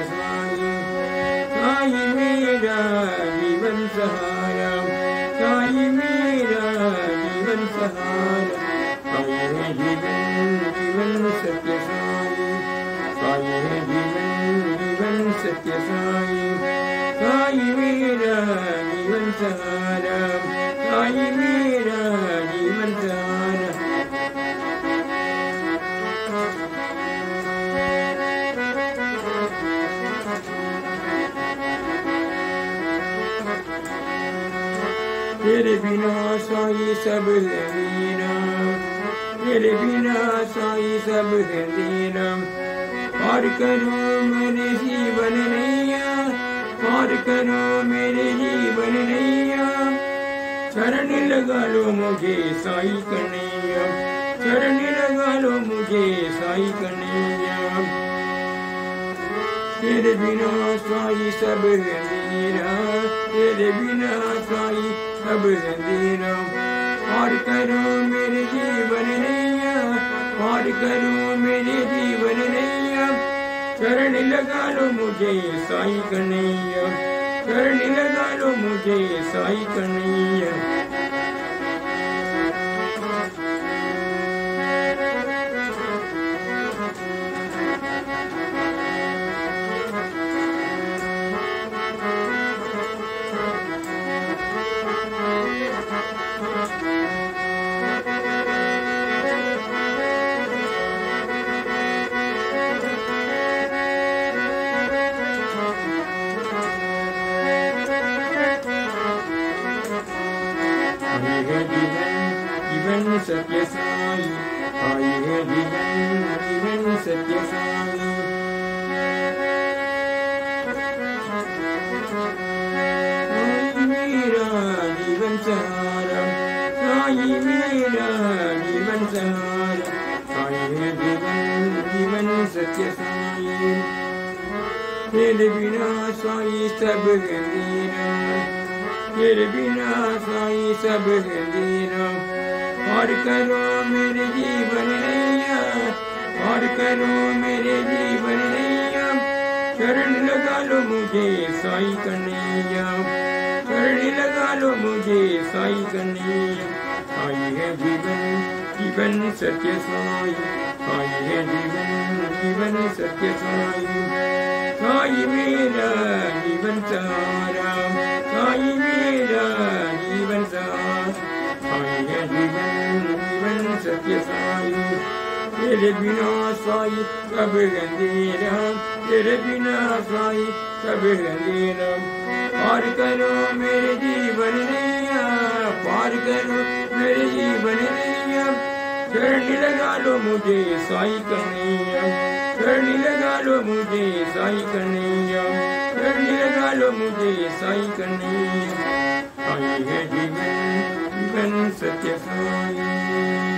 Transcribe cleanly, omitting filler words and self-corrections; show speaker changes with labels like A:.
A: साई, साई मेरा जीवन सहारा, साई मेरा जीवन सहारा, साई है जीवन जीवन सत्य साई, साई है जीवन जीवन सत्य साई, साई मेरा जीवन सहारा, साई मेरा जीवन सहारा। तेरे बिना साई सब है मीरा, तेरे बिना साई सब है तेरा, पार करो मेरे जीवन नैया, पार करो मेरे जीवन नैया, शरण लगा लो मुझे साई कन्हैया, शरण लगा लो मुझे साई कन्हैया। तेरे बिना साई सब है मेरा, तेरे बिना साई सब है तेरा, पार करो मेरे जीवन नैया, पार करो मेरे जीवन नैया, शरण लगा लो मुझे साई कन्हैया, शरण लगा लो मुझे साई कन्हैया। जीवन सत्य साई, आई है जीवन जीवन सत्य साई, साई मेरा जीवन सहारा, साई मेरा जीवन सहारा, साई है जीवन जीवन सत्य साई, तेरे बिना साई सब है तेरा, तेरे बिना साई सब है तेरा, पार करो मेरे जीवन नैया, पार करो मेरे जीवन नैया, शरण लगा लो मुझे साई कन्हैया, शरण लगा लो मुझे साई कन्हैया। आई है जीवन जीवन सत्य साई, आई है जीवन जीवन सत्य साई, साई मेरा जीवन सहारा, साई मेरा जीवन सहारा, साई है जीवन जीवन सत्य साई, तेरे बिना साई सब अंधेरा, तेरे बिना साई सब अंधेरा, पार करो मेरे जीवन नैया, पार करो मेरे जीवन नैया, शरण लगा लो मुझे साई कन्हैया, शरण लगा लो मुझे साई कन्हैया, शरण लगा लो मुझे साई कन्हैया। आई है जीवन जीवन सत्य साई।